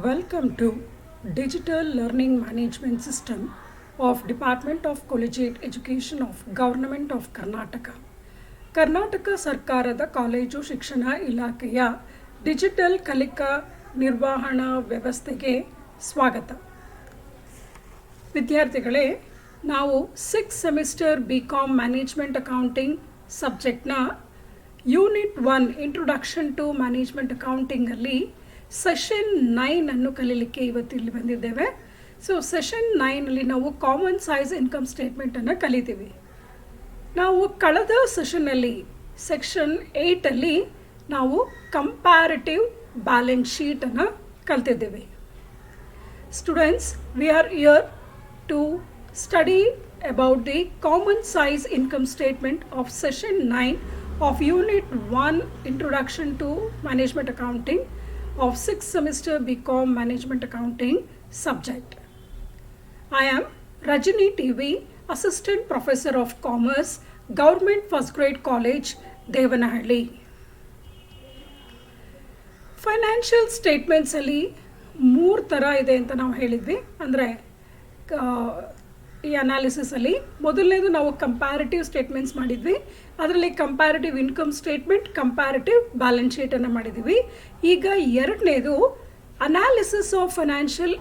Welcome to Digital Learning Management System of Department of Collegiate Education of Government of Karnataka. Karnataka ಸರ್ಕಾರದ college ಶಿಕ್ಷಣ ಇಲಾಖೆಯ digital ಕಲಿಕಾ ನಿರ್ವಹಣಾ ವ್ಯವಸ್ಥೆಗೆ ಸ್ವಾಗತ. ವಿದ್ಯಾರ್ಥಿಗಳೇ, ನಾವು 6th semester BCom management accounting ಸಬ್ಜೆಕ್ಟ್ನ ಯೂನಿಟ್ 1 ಇಂಟ್ರೊಡಕ್ಷನ್ ಟು ಮ್ಯಾನೇಜ್ಮೆಂಟ್ ಅಕೌಂಟಿಂಗಲ್ಲಿ ಸೆಷನ್ 9 ಅನ್ನು ಕಲೀಲಿಕ್ಕೆ ಇವತ್ತಿಲ್ಲಿ ಬಂದಿದ್ದೇವೆ. ಸೊ ಸೆಷನ್ 9ಅಲ್ಲಿ ನಾವು ಕಾಮನ್ ಸೈಜ್ ಇನ್ಕಮ್ ಸ್ಟೇಟ್ಮೆಂಟನ್ನು ಕಲಿತೀವಿ. ನಾವು ಕಳೆದ ಸೆಷನ್ನಲ್ಲಿ ಸೆಕ್ಷನ್ 8ಅಲ್ಲಿ ನಾವು ಕಂಪ್ಯಾರಿಟಿವ್ ಬ್ಯಾಲೆನ್ಸ್ ಶೀಟನ್ನು ಕಲ್ತಿದ್ದೇವೆ. Students, we are here to study about the common size income statement of session 9 of Unit 1 Introduction to Management Accounting of 6th semester BCom Management Accounting subject. I am Rajini TV, Assistant Professor of Commerce, Government First Grade College, Devanahalli. Financial statements ಅಲ್ಲಿ 3 ಥರ ಇದೆ ಅಂತ ನಾವು ಹೇಳಿದ್ವಿ. ಅಂದರೆ ಈ ಅನಾಲಿಸಿಸಲ್ಲಿ ಮೊದಲನೇದು ನಾವು ಕಂಪ್ಯಾರಿಟಿವ್ ಸ್ಟೇಟ್ಮೆಂಟ್ಸ್ ಮಾಡಿದ್ವಿ. ಅದರಲ್ಲಿ comparative income statement, comparative balance ಶೀಟನ್ನು ಮಾಡಿದ್ದೀವಿ. ಈಗ ಎರಡನೇದು analysis of financial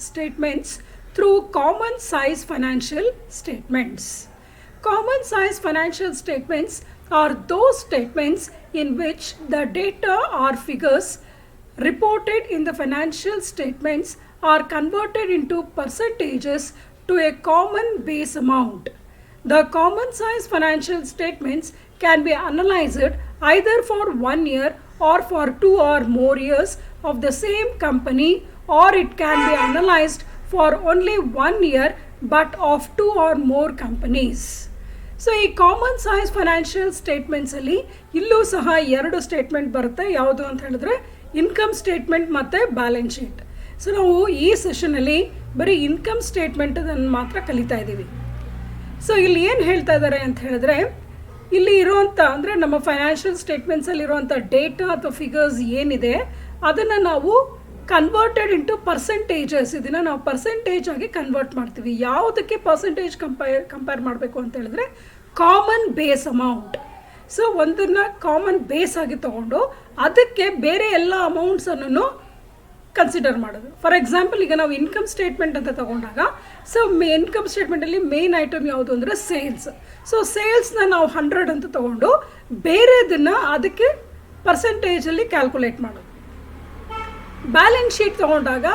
statements through common size financial statements. Common size financial statements are those statements in which the data or figures reported in the financial statements are converted into percentages to a common base amount. The common size financial statements can be analyzed either for 1 year or for 2 or more years of the same company, or it can be analyzed for only 1 year but of 2 or more companies. So ಈ common size financial ಸ್ಟೇಟ್ಮೆಂಟ್ಸಲ್ಲಿ ಇಲ್ಲೂ ಸಹ 2 statement ಬರುತ್ತೆ. ಯಾವುದು ಅಂತ ಹೇಳಿದ್ರೆ income statement ಮತ್ತು balance sheet. So ನಾವು ಈ ಸೆಷನಲ್ಲಿ ಬರೀ ಇನ್ಕಮ್ ಸ್ಟೇಟ್ಮೆಂಟನ್ನು ಮಾತ್ರ ಕಲಿತಾ ಇದ್ದೀವಿ. ಸೊ ಇಲ್ಲಿ ಏನು ಹೇಳ್ತಾ ಇದ್ದಾರೆ ಅಂತ ಹೇಳಿದ್ರೆ, ಇಲ್ಲಿ ಇರುವಂಥ ಅಂದರೆ ನಮ್ಮ ಫೈನಾನ್ಷಿಯಲ್ ಸ್ಟೇಟ್ಮೆಂಟ್ಸಲ್ಲಿರುವಂಥ ಡೇಟಾ ಅಥವಾ ಫಿಗರ್ಸ್ ಏನಿದೆ ಅದನ್ನು ನಾವು ಕನ್ವರ್ಟೆಡ್ ಇಂಟು ಪರ್ಸೆಂಟೇಜಸ್, ಇದನ್ನು ನಾವು ಪರ್ಸೆಂಟೇಜ್ ಆಗಿ ಕನ್ವರ್ಟ್ ಮಾಡ್ತೀವಿ. ಯಾವುದಕ್ಕೆ ಪರ್ಸೆಂಟೇಜ್ ಕಂಪೇರ್ ಮಾಡಬೇಕು ಅಂತ ಹೇಳಿದ್ರೆ ಕಾಮನ್ ಬೇಸ್ ಅಮೌಂಟ್. ಸೊ ಒಂದನ್ನು ಕಾಮನ್ ಬೇಸ್ ಆಗಿ ತೊಗೊಂಡು ಅದಕ್ಕೆ ಬೇರೆ ಎಲ್ಲ ಅಮೌಂಟ್ಸನ್ನು ಕನ್ಸಿಡರ್ ಮಾಡೋದು. ಫಾರ್ ಎಕ್ಸಾಂಪಲ್, ಈಗ ನಾವು ಇನ್ಕಮ್ ಸ್ಟೇಟ್ಮೆಂಟ್ ಅಂತ ತಗೊಂಡಾಗ ಸೊ ಇನ್ಕಮ್ ಸ್ಟೇಟ್ಮೆಂಟಲ್ಲಿ ಮೇನ್ ಐಟಮ್ ಯಾವುದು ಅಂದರೆ ಸೇಲ್ಸ್. ಸೊ ಸೇಲ್ಸ್ನ ನಾವು 100 ಅಂತ ತೊಗೊಂಡು ಬೇರೆದನ್ನು ಅದಕ್ಕೆ ಪರ್ಸೆಂಟೇಜಲ್ಲಿ ಕ್ಯಾಲ್ಕುಲೇಟ್ ಮಾಡೋದು. ಬ್ಯಾಲೆನ್ಸ್ ಶೀಟ್ ತೊಗೊಂಡಾಗ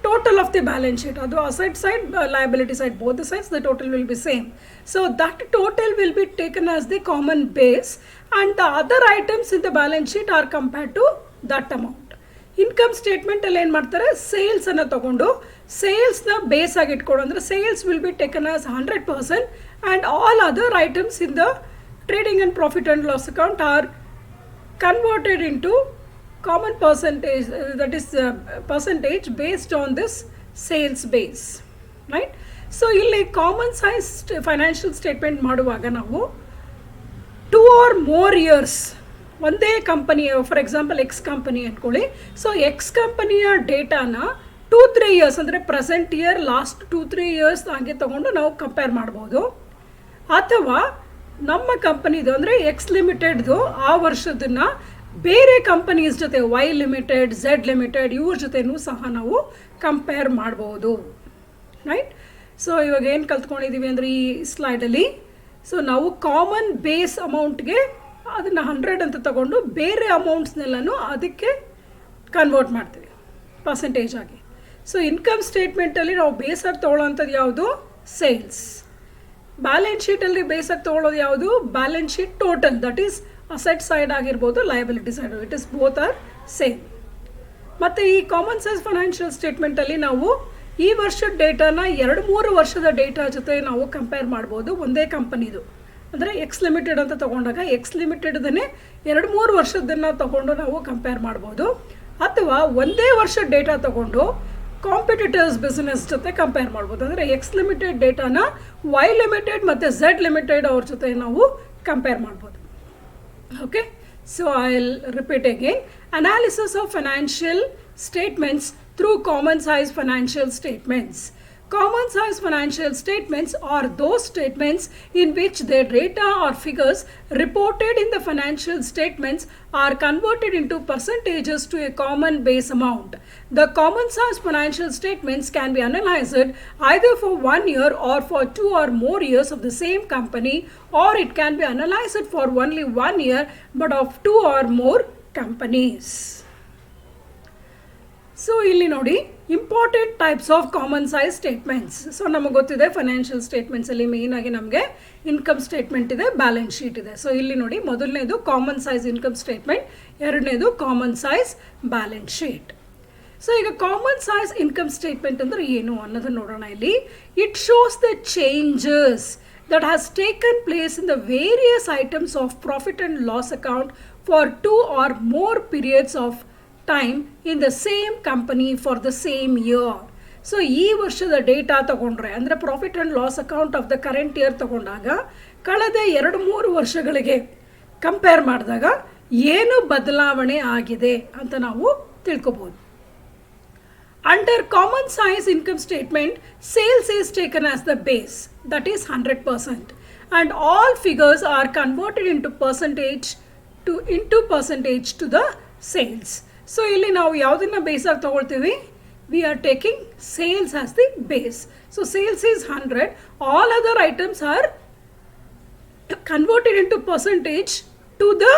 total of the balance sheet, ಅದು asset side, liability side, both the sides the total will be same. So that total will be taken as the common base and the other items in the balance sheet are compared to that amount. Income ಸ್ಟೇಟ್ಮೆಂಟಲ್ಲಿ ಏನು ಮಾಡ್ತಾರೆ, ಸೇಲ್ಸನ್ನು ತೊಗೊಂಡು ಸೇಲ್ಸ್ನ base ಆಗಿ ಇಟ್ಕೊಂಡು, ಅಂದರೆ sales will be taken as 100% and all other items in the trading and profit and loss account are converted into common percentage, that is percentage based on this sales base, right? So ಇಲ್ಲಿ common size financial statement ಮಾಡುವಾಗ ನಾವು 2 or more years ಒಂದೇ ಕಂಪನಿಯ, for example X company ಅಂದ್ಕೊಳ್ಳಿ. So X ಕಂಪನಿಯ ಡೇಟಾನ 2-3 years ಅಂದರೆ present year, last 2-3 years ಹಾಗೆ ತೊಗೊಂಡು ನಾವು ಕಂಪೇರ್ ಮಾಡ್ಬೋದು. ಅಥವಾ ನಮ್ಮ ಕಂಪನಿದು ಅಂದರೆ ಎಕ್ಸ್ ಲಿಮಿಟೆಡ್ದು ಆ ವರ್ಷದನ್ನು ಬೇರೆ ಕಂಪನೀಸ್ ಜೊತೆ ವೈ ಲಿಮಿಟೆಡ್, ಝೆಡ್ ಲಿಮಿಟೆಡ್ ಇವ್ರ ಜೊತೆನೂ ಸಹ ನಾವು ಕಂಪೇರ್ ಮಾಡ್ಬೋದು, ರೈಟ್? ಸೊ ಇವಾಗ ಏನು ಕಲ್ತ್ಕೊಂಡಿದ್ದೀವಿ ಅಂದರೆ ಈ ಸ್ಲೈಡಲ್ಲಿ, ಸೊ ನಾವು ಕಾಮನ್ ಬೇಸ್ ಅಮೌಂಟ್ಗೆ ಅದನ್ನು 100 ಅಂತ ತಗೊಂಡು ಬೇರೆ ಅಮೌಂಟ್ಸ್ನೆಲ್ಲನೂ ಅದಕ್ಕೆ ಕನ್ವರ್ಟ್ ಮಾಡ್ತೀವಿ ಪರ್ಸೆಂಟೇಜ್ ಆಗಿ. ಸೊ ಇನ್ಕಮ್ ಸ್ಟೇಟ್ಮೆಂಟಲ್ಲಿ ನಾವು ಬೇಸಾಗಿ ತೊಗೊಳ್ಳೋವಂಥದ್ದು ಯಾವುದು, ಸೇಲ್ಸ್. ಬ್ಯಾಲೆನ್ಸ್ ಶೀಟಲ್ಲಿ ಬೇಸಾಗಿ ತೊಗೊಳ್ಳೋದು ಯಾವುದು, balance sheet total, that is asset side ಆಗಿರ್ಬೋದು, liability side, it is both are same. ಮತ್ತು ಈ ಕಾಮನ್ ಸೈಜ್ ಫೈನಾನ್ಷಿಯಲ್ ಸ್ಟೇಟ್ಮೆಂಟಲ್ಲಿ ನಾವು ಈ ವರ್ಷದ ಡೇಟಾನ 2-3 ವರ್ಷದ ಡೇಟಾ ಜೊತೆ ನಾವು ಕಂಪೇರ್ ಮಾಡ್ಬೋದು. ಒಂದೇ ಕಂಪನಿದು ಅಂದರೆ ಎಕ್ಸ್ ಲಿಮಿಟೆಡ್ ಅಂತ ತೊಗೊಂಡಾಗ ಎಕ್ಸ್ ಲಿಮಿಟೆಡ್ದನ್ನೇ 2-3 ವರ್ಷದನ್ನು ತೊಗೊಂಡು ನಾವು ಕಂಪೇರ್ ಮಾಡ್ಬೋದು. ಅಥವಾ ಒಂದೇ ವರ್ಷದ ಡೇಟಾ ತೊಗೊಂಡು ಕಾಂಪಿಟೇಟರ್ಸ್ ಬಿಸ್ನೆಸ್ ಜೊತೆ ಕಂಪೇರ್ ಮಾಡ್ಬೋದು. ಅಂದರೆ ಎಕ್ಸ್ ಲಿಮಿಟೆಡ್ ಡೇಟಾನ ವೈ ಲಿಮಿಟೆಡ್ ಮತ್ತು ಝೆಡ್ ಲಿಮಿಟೆಡ್ ಅವ್ರ ಜೊತೆ ನಾವು ಕಂಪೇರ್ ಮಾಡ್ಬೋದು. Okay, so I'll repeat again. Analysis of financial statements through common size financial statements. Common size financial statements are those statements in which the data or figures reported in the financial statements are converted into percentages to a common base amount. The common size financial statements can be analyzed either for 1 year or for 2 or more years of the same company, or it can be analyzed for only 1 year but of 2 or more companies. So ಇಲ್ಲಿ ನೋಡಿ important types of common size statements. So ನಮಗೆ ಗೊತ್ತಿದೆ financial ಸ್ಟೇಟ್ಮೆಂಟ್ಸಲ್ಲಿ ಮೇಯ್ನಾಗಿ ನಮಗೆ income statement ಇದೆ, balance sheet ಇದೆ. So ಇಲ್ಲಿ ನೋಡಿ ಮೊದಲನೇದು ಕಾಮನ್ ಸೈಜ್ ಇನ್ಕಮ್ ಸ್ಟೇಟ್ಮೆಂಟ್, ಎರಡನೇದು common size balance sheet. So ಈಗ ಕಾಮನ್ ಸೈಜ್ ಇನ್ಕಮ್ ಸ್ಟೇಟ್ಮೆಂಟ್ ಅಂದರೆ ಏನು ಅನ್ನೋದನ್ನು ನೋಡೋಣ. ಇಲ್ಲಿ it shows the changes that has taken place in the various items of profit and loss account for 2 or more periods of time in the same company for the same year. So ಈ ವರ್ಷದ data ತಗೊಂಡ್ರೆ ಅಂದರೆ profit and loss account of the current year ತಗೊಂಡಾಗ ಕಳೆದ 2-3 ವರ್ಷಗಳಿಗೆ compare ಮಾಡಿದಾಗ ಏನು ಬದಲಾವಣೆ ಆಗಿದೆ ಅಂತ ನಾವು ತಿಳ್ಕೊಬೋದು. Under common size income statement, sales is taken as the base, that is 100%, and all figures are converted into percentage to the sales. So ಇಲ್ಲಿ ನಾವು ಯಾವುದನ್ನ ಬೇಸ್ ಆಗಿ ತಗೊಳ್ತೀವಿ? We are taking sales as the base. So sales is 100, all other items are converted into percentage to the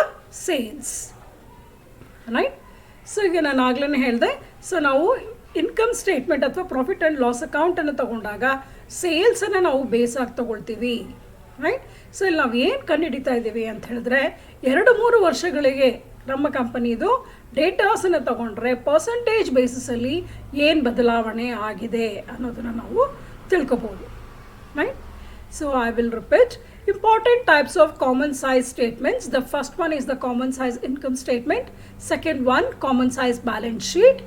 sales, right? So ಈಗ ನಾನು ಆಗ್ಲೇ ಹೇಳಿದೆ, so ನಾವು ಇನ್ಕಮ್ ಸ್ಟೇಟ್ಮೆಂಟ್ ಅಥವಾ ಪ್ರಾಫಿಟ್ ಆ್ಯಂಡ್ ಲಾಸ್ ಅಕೌಂಟನ್ನು ತಗೊಂಡಾಗ ಸೇಲ್ಸನ್ನು ನಾವು ಬೇಸ್ ಆಗಿ ತಗೊಳ್ತೀವಿ, ರೈಟ್? ಸೊ ಇಲ್ಲಿ ನಾವು ಏನು ಕಂಡುಹಿಡಿತಾ ಇದ್ದೀವಿ ಅಂತ ಹೇಳಿದ್ರೆ 2-3 ವರ್ಷಗಳಿಗೆ ನಮ್ಮ ಕಂಪನಿದು ಡೇಟಾಸನ್ನು ತಗೊಂಡ್ರೆ ಪರ್ಸಂಟೇಜ್ ಬೇಸಿಸಲ್ಲಿ ಏನು ಬದಲಾವಣೆ ಆಗಿದೆ ಅನ್ನೋದನ್ನು ನಾವು ತಿಳ್ಕೊಬೋದು, right? So I will repeat. Important types of common size statements. The first one is the common size income statement. Second one, common size balance sheet.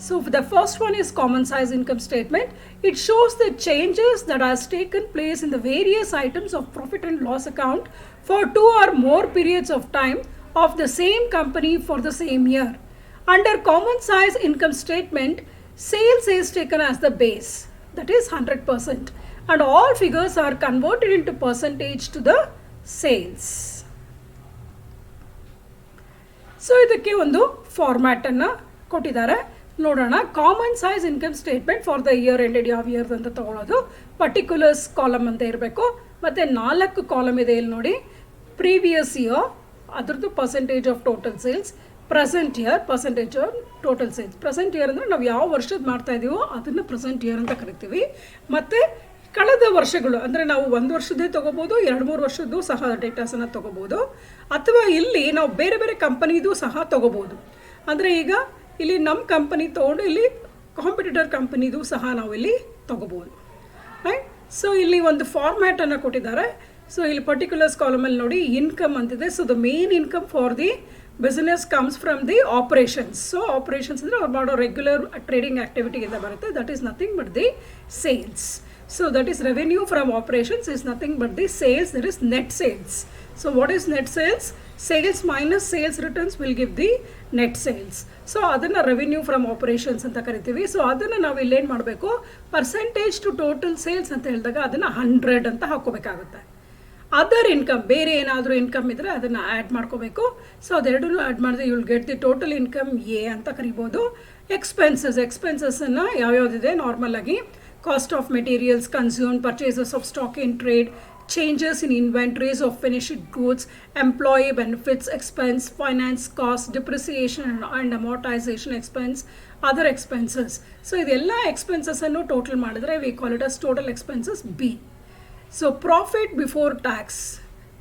So the first one is common size income statement. It shows the changes that has taken place in the various items of profit and loss account for 2 or more periods of time of the same company for the same year. Under common size income statement, sales is taken as the base, that is 100%, and all figures are converted into percentage to the sales. So ಇದಕ್ಕೆ ಒಂದು ಫಾರ್ಮ್ಯಾಟನ್ನು ಕೊಟ್ಟಿದ್ದಾರೆ, ನೋಡೋಣ. Common size income statement for the year ended ಯಾವ ಇಯರ್ದು ಅಂತ ತೊಗೊಳ್ಳೋದು. Particulars column ಅಂತ ಇರಬೇಕು, ಮತ್ತು 4 ಕಾಲಮ್ ಇದೆ ಇಲ್ಲಿ ನೋಡಿ. ಪ್ರೀವಿಯಸ್ ಇಯರ್ ಅದರದ್ದು percentage of total sales, present year percentage of total sales. Present year ಅಂದರೆ ನಾವು ಯಾವ ವರ್ಷದ ಮಾಡ್ತಾ ಇದ್ದೀವೋ ಅದನ್ನು ಪ್ರೆಸೆಂಟ್ ಇಯರ್ ಅಂತ ಕರಿತೀವಿ. ಮತ್ತು ಕಳೆದ ವರ್ಷಗಳು ಅಂದರೆ ನಾವು 1 ವರ್ಷದ್ದೇ ತೊಗೋಬೋದು, 2-3 ವರ್ಷದ್ದು ಸಹ ಡೇಟಾಸನ್ನು ತೊಗೋಬೋದು, ಅಥವಾ ಇಲ್ಲಿ ನಾವು ಬೇರೆ ಬೇರೆ ಕಂಪನಿದು ಸಹ ತೊಗೋಬೋದು. ಅಂದರೆ ಈಗ ಇಲ್ಲಿ ನಮ್ಮ ಕಂಪನಿ ತೊಗೊಂಡು ಇಲ್ಲಿ ಕಾಂಪಿಟೇಟರ್ ಕಂಪನಿದು ಸಹ ನಾವು ಇಲ್ಲಿ ತೊಗೋಬೋದು, ರೈಟ್? ಸೊ ಇಲ್ಲಿ ಒಂದು ಫಾರ್ಮ್ಯಾಟನ್ನು ಕೊಟ್ಟಿದ್ದಾರೆ. ಸೊ ಇಲ್ಲಿ ಪರ್ಟಿಕ್ಯುಲರ್ಸ್ ಕಾಲಮಲ್ಲಿ ನೋಡಿ ಇನ್ಕಮ್ ಅಂತಿದೆ. So the main income for the business comes from the operations. So operations ಅಂದರೆ ಅವ್ರು ಮಾಡೋ ರೆಗ್ಯುಲರ್ ಟ್ರೇಡಿಂಗ್ ಆ್ಯಕ್ಟಿವಿಟಿಯಿಂದ ಬರುತ್ತೆ. That is nothing but the sales. So that is revenue from operations is nothing but the sales. There is net sales. So what is net sales? Sales minus sales returns will give the net sales. So ಅದನ್ನು revenue from operations ಅಂತ ಕರಿತೀವಿ. So ಅದನ್ನು ನಾವು ಇಲ್ಲೇನು ಮಾಡಬೇಕು, percentage to total sales ಅಂತ ಹೇಳಿದಾಗ ಅದನ್ನು 100 ಅಂತ ಹಾಕೋಬೇಕಾಗುತ್ತೆ. ಅದರ್ ಇನ್ಕಮ್, ಬೇರೆ ಏನಾದರೂ ಇನ್ಕಮ್ ಇದ್ದರೆ ಅದನ್ನು ಆ್ಯಡ್ ಮಾಡ್ಕೋಬೇಕು. ಸೊ ಅದೆರಡನ್ನೂ ಆ್ಯಡ್ ಮಾಡಿದ್ರೆ you will get the total income A ಅಂತ ಕರಿಬೋದು. ಎಕ್ಸ್ಪೆನ್ಸಸ್ಸನ್ನು ಯಾವ್ಯಾವುದಿದೆ ನಾರ್ಮಲ್ ಆಗಿ cost of materials consumed, purchases of stock in trade, changes in inventories of finished goods, employee benefits expense, finance cost, depreciation and amortization expense, other expenses. So idella expenses annu total madidre we call it as total expenses B. So profit before tax,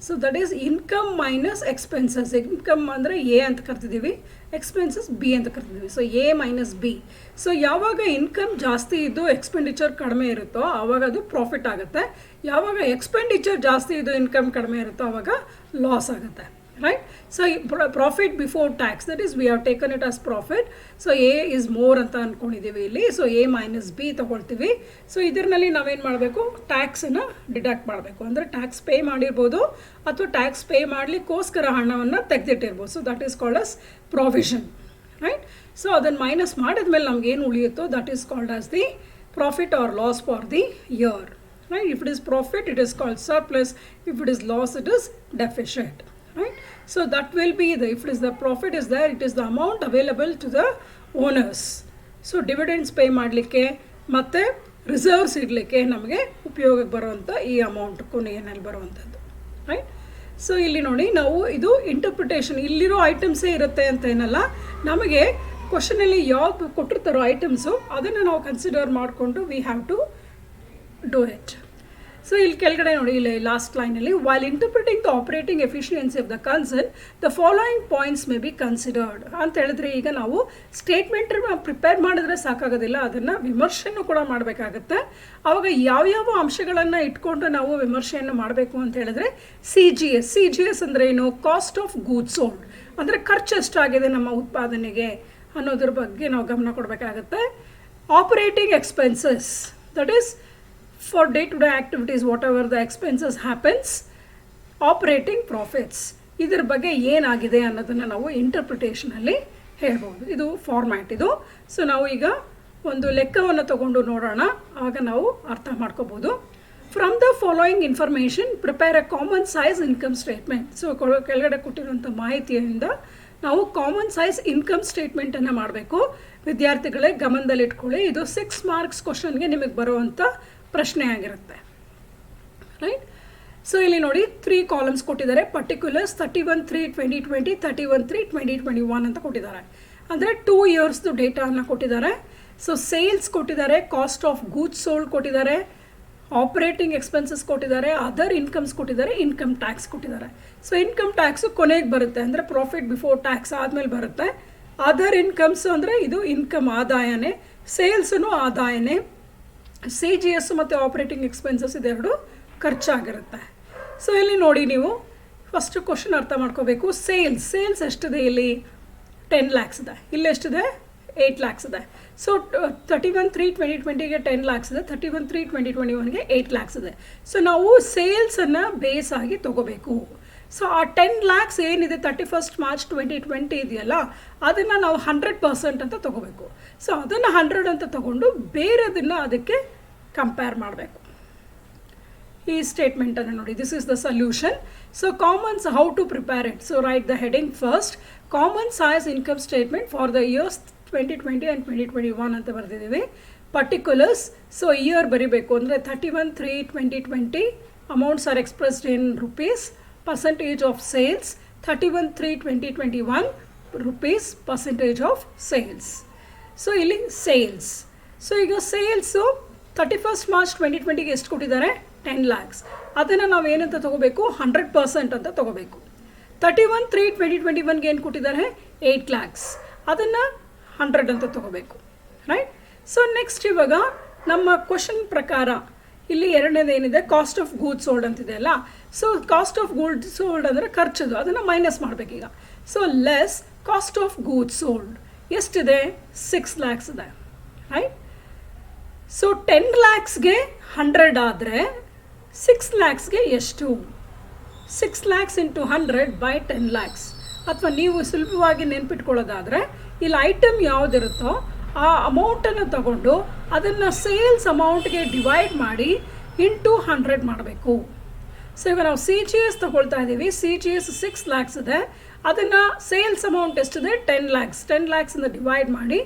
so that is income minus expenses. Income ಅಂದರೆ A ಅಂತ ಕರ್ತಿದ್ದೀವಿ, expenses B ಅಂತ ಕರ್ತಿದ್ದೀವಿ. So A minus B. So ಯಾವಾಗ income ಜಾಸ್ತಿ ಇದ್ದು expenditure ಕಡಿಮೆ ಇರುತ್ತೋ ಆವಾಗ ಅದು ಪ್ರಾಫಿಟ್ ಆಗುತ್ತೆ. ಯಾವಾಗ ಎಕ್ಸ್ಪೆಂಡಿಚರ್ ಜಾಸ್ತಿ ಇದ್ದು ಇನ್ಕಮ್ ಕಡಿಮೆ ಇರುತ್ತೋ ಆವಾಗ ಲಾಸ್ ಆಗುತ್ತೆ, right? So profit before tax, that is we have taken it as profit. So A is more ಅಂತ ಅಂದ್ಕೊಂಡಿದ್ದೀವಿ ಇಲ್ಲಿ. ಸೊ ಎ ಮೈನಸ್ ಬಿ ತೊಗೊಳ್ತೀವಿ. ಸೊ ಇದರಲ್ಲಿ ನಾವೇನು ಮಾಡಬೇಕು, ಟ್ಯಾಕ್ಸನ್ನು ಡಿಡಕ್ಟ್ ಮಾಡಬೇಕು. ಅಂದರೆ ಟ್ಯಾಕ್ಸ್ ಪೇ ಮಾಡಿರ್ಬೋದು ಅಥವಾ ಟ್ಯಾಕ್ಸ್ ಪೇ ಮಾಡಲಿಕ್ಕೋಸ್ಕರ ಹಣವನ್ನು ತೆಗೆದಿಟ್ಟಿರ್ಬೋದು. So that is called as provision, right. So ಅದನ್ನು ಮೈನಸ್ ಮಾಡಿದ್ಮೇಲೆ ನಮ್ಗೆ ಏನು ಉಳಿಯುತ್ತೋ that is called as the profit or loss for the year. Right? If it is profit, it is called surplus. If it is loss, it is deficit. Right? So that will be if it is the profit is there, it is the amount available to the owners. So dividends pay ಮಾಡಲಿಕ್ಕೆ ಮತ್ತು reserves ಇಡಲಿಕ್ಕೆ ನಮಗೆ ಉಪಯೋಗಕ್ಕೆ ಬರುವಂಥ ಈ amount ಕೊನೆಯಲ್ಲಿ ಬರುವಂಥದ್ದು. Right. So ಇಲ್ಲಿ ನೋಡಿ ನಾವು ಇದು ಇಂಟರ್ಪ್ರಿಟೇಷನ್ ಇಲ್ಲಿರೋ ಐಟಮ್ಸೇ ಇರುತ್ತೆ ಅಂತ ಏನಲ್ಲ, ನಮಗೆ ಕ್ವಶನಲ್ಲಿ ಯಾವ್ದು ಕೊಟ್ಟಿರ್ತಾರೋ ಐಟಮ್ಸು ಅದನ್ನು ನಾವು ಕನ್ಸಿಡರ್ ಮಾಡಿಕೊಂಡು we have to do it. So ಇಲ್ಲಿ ಕೆಳಗಡೆ ನೋಡಿ, ಇಲ್ಲಿ ಲಾಸ್ಟ್ ಲೈನಲ್ಲಿ while interpreting the operating efficiency of the concern the following points may be considered ಅಂತ ಹೇಳಿದ್ರೆ, ಈಗ ನಾವು ಸ್ಟೇಟ್ಮೆಂಟ್ ಪ್ರಿಪೇರ್ ಮಾಡಿದ್ರೆ ಸಾಕಾಗೋದಿಲ್ಲ, ಅದನ್ನು ವಿಮರ್ಶೆನೂ ಕೂಡ ಮಾಡಬೇಕಾಗತ್ತೆ. ಆವಾಗ ಯಾವ್ಯಾವ ಅಂಶಗಳನ್ನು ಇಟ್ಕೊಂಡು ನಾವು ವಿಮರ್ಶೆಯನ್ನು ಮಾಡಬೇಕು ಅಂತ ಹೇಳಿದ್ರೆ ಸಿ ಜಿ ಎಸ್ ಅಂದರೆ ಏನು, ಕಾಸ್ಟ್ ಆಫ್ ಗೂಡ್ಸ್ ಸೋಲ್ಡ್ ಅಂದರೆ ಖರ್ಚು ಎಷ್ಟಾಗಿದೆ ನಮ್ಮ ಉತ್ಪಾದನೆಗೆ ಅನ್ನೋದ್ರ ಬಗ್ಗೆ ನಾವು ಗಮನ ಕೊಡಬೇಕಾಗತ್ತೆ. Operating expenses, that is for day-to-day activities whatever the expenses happens. Operating profits, ಇದ್ರ ಬಗ್ಗೆ ಏನಾಗಿದೆ ಅನ್ನೋದನ್ನು ನಾವು ಇಂಟರ್ಪ್ರಿಟೇಷನಲ್ಲಿ ಹೇಳ್ಬೋದು. ಇದು ಫಾರ್ಮ್ಯಾಟ್ ಇದು. ಸೊ ನಾವು ಈಗ ಒಂದು ಲೆಕ್ಕವನ್ನು ತಗೊಂಡು ನೋಡೋಣ, ಆಗ ನಾವು ಅರ್ಥ ಮಾಡ್ಕೋಬೋದು. From the following information prepare A common size income statement. So ಕೆಳಗಡೆ ಕೊಟ್ಟಿರುವಂಥ ಮಾಹಿತಿಯಿಂದ ನಾವು ಕಾಮನ್ ಸೈಜ್ ಇನ್ಕಮ್ ಸ್ಟೇಟ್ಮೆಂಟನ್ನು ಮಾಡಬೇಕು. ವಿದ್ಯಾರ್ಥಿಗಳೇ ಗಮನದಲ್ಲಿಟ್ಕೊಳ್ಳಿ, ಇದು 6 ಮಾರ್ಕ್ಸ್ ಕ್ವಶನ್ಗೆ ನಿಮಗೆ ಬರುವಂಥ ಪ್ರಶ್ನೆ ಆಗಿರುತ್ತೆ. ರೈಟ್. ಸೊ ಇಲ್ಲಿ ನೋಡಿ 3 ಕಾಲಮ್ಸ್ ಕೊಟ್ಟಿದ್ದಾರೆ. ಪರ್ಟಿಕ್ಯುಲರ್ಸ್ 31/3/2020, 31/3/2021 ಅಂತ ಕೊಟ್ಟಿದ್ದಾರೆ. ಅಂದರೆ 2 ಇಯರ್ಸ್ದು ಡೇಟಾವನ್ನು ಕೊಟ್ಟಿದ್ದಾರೆ. ಸೊ ಸೇಲ್ಸ್ ಕೊಟ್ಟಿದ್ದಾರೆ, ಕಾಸ್ಟ್ ಆಫ್ ಗೂಡ್ಸ್ ಸೋಲ್ಡ್ ಕೊಟ್ಟಿದ್ದಾರೆ, ಆಪರೇಟಿಂಗ್ ಎಕ್ಸ್ಪೆನ್ಸಸ್ ಕೊಟ್ಟಿದ್ದಾರೆ, ಅದರ್ ಇನ್ಕಮ್ಸ್ ಕೊಟ್ಟಿದ್ದಾರೆ, ಇನ್ಕಮ್ ಟ್ಯಾಕ್ಸ್ ಕೊಟ್ಟಿದ್ದಾರೆ. ಸೊ ಇನ್ಕಮ್ ಟ್ಯಾಕ್ಸು ಕೊನೆಗೆ ಬರುತ್ತೆ, ಅಂದರೆ ಪ್ರಾಫಿಟ್ ಬಿಫೋರ್ ಟ್ಯಾಕ್ಸ್ ಆದಮೇಲೆ ಬರುತ್ತೆ. ಅದರ್ ಇನ್ಕಮ್ಸ್ ಅಂದರೆ ಇದು ಇನ್ಕಮ್ ಆದಾಯನೇ, ಸೇಲ್ಸೂ ಆದಾಯನೇ. ಸಿ ಜಿ ಎಸ್ ಮತ್ತು ಆಪರೇಟಿಂಗ್ ಎಕ್ಸ್ಪೆನ್ಸಸ್ ಇದೆರಡು ಖರ್ಚಾಗಿರುತ್ತೆ. ಸೊ ಇಲ್ಲಿ ನೋಡಿ, ನೀವು ಫಸ್ಟ್ ಕ್ವಶನ್ ಅರ್ಥ ಮಾಡ್ಕೋಬೇಕು. ಸೇಲ್ಸ್ ಎಷ್ಟಿದೆ, ಇಲ್ಲಿ 10 lakhs ಇದೆ, ಇಲ್ಲಿ ಎಷ್ಟಿದೆ 8 lakhs ಇದೆ. ಸೊ 31/3/2020ಗೆ 10 lakhs ಇದೆ, 31/3/2021ಗೆ 8 lakhs ಇದೆ. ಸೊ ನಾವು ಸೇಲ್ಸನ್ನು ಬೇಸ್ ಆಗಿ ತೊಗೋಬೇಕು. ಸೊ ಆ 10 lakhs ಏನಿದೆ 31st March 2020 ಇದೆಯಲ್ಲ, ಅದನ್ನು ನಾವು 100% ಅಂತ ತೊಗೋಬೇಕು. ಸೊ ಅದನ್ನು 100 ಅಂತ ತೊಗೊಂಡು ಬೇರೆದನ್ನು ಅದಕ್ಕೆ ಕಂಪೇರ್ ಮಾಡಬೇಕು. ಈ ಸ್ಟೇಟ್ಮೆಂಟನ್ನು ನೋಡಿ, this is the solution. So commons, how to prepare it. So write the heading first, common size income statement for the years 2020 and 2021 ಅಂತ ಬರೆದಿದ್ದೀವಿ. ಪರ್ಟಿಕ್ಯುಲರ್ಸ್, ಸೊ ಇಯರ್ ಬರೀಬೇಕು ಅಂದರೆ 31/3/2020 amounts are expressed in rupees, percentage of sales 31/3/2021 rupees, percentage of sales. So ಇಲ್ಲಿ sales. So ಈಗ sales 31st March 2020ಗೆ ಎಷ್ಟು ಕೊಟ್ಟಿದ್ದಾರೆ, 10 lakhs. ಅದನ್ನು ನಾವು ಏನಂತ ತೊಗೋಬೇಕು, 100% ಅಂತ ತೊಗೋಬೇಕು. 31/3/2021ಗೆ ಏನು ಕೊಟ್ಟಿದ್ದಾರೆ, 8 lakhs. ಅದನ್ನು 100 ಅಂತ ತೊಗೋಬೇಕು. ರೈಟ್. ಸೊ ನೆಕ್ಸ್ಟ್ ಇವಾಗ ನಮ್ಮ ಕ್ವಶನ್ ಪ್ರಕಾರ ಇಲ್ಲಿ ಎರಡನೇದು ಏನಿದೆ, ಕಾಸ್ಟ್ ಆಫ್ ಗೂಡ್ಸ್ ಸೋಲ್ಡ್ ಅಂತಿದೆ ಅಲ್ಲ. So cost of goods sold ಅಂದರೆ ಖರ್ಚದು, ಅದನ್ನು ಮೈನಸ್ ಮಾಡಬೇಕೀಗ. So less cost of goods sold ಎಷ್ಟಿದೆ, 6 lakhs ಇದೆ. ರೈಟ್. ಸೊ 10 lakhsಗೆ 100 ಆದರೆ 6 lakhsಗೆ ಎಷ್ಟು, 6 lakhs into 100 by 10 lakhs. ಅಥವಾ ನೀವು ಸುಲಭವಾಗಿ ನೆನ್ಪಿಟ್ಕೊಳ್ಳೋದಾದರೆ ಇಲ್ಲಿ ಐಟಮ್ ಯಾವುದಿರುತ್ತೋ ಆ ಅಮೌಂಟನ್ನು ತಗೊಂಡು ಅದನ್ನು ಸೇಲ್ಸ್ ಅಮೌಂಟ್ಗೆ ಡಿವೈಡ್ ಮಾಡಿ ಇಂಟು 100 ಮಾಡಬೇಕು. ಸೊ ಈಗ ನಾವು ಸಿ ಜಿ ಎಸ್ ತೊಗೊಳ್ತಾ ಇದ್ದೀವಿ. ಸಿ ಜಿ ಎಸ್ 6 lakhs ಇದೆ, ಅದನ್ನು ಸೇಲ್ಸ್ ಅಮೌಂಟ್ ಎಷ್ಟಿದೆ, 10 lakhs. 10 lakhsಯಿಂದ ಡಿವೈಡ್ ಮಾಡಿ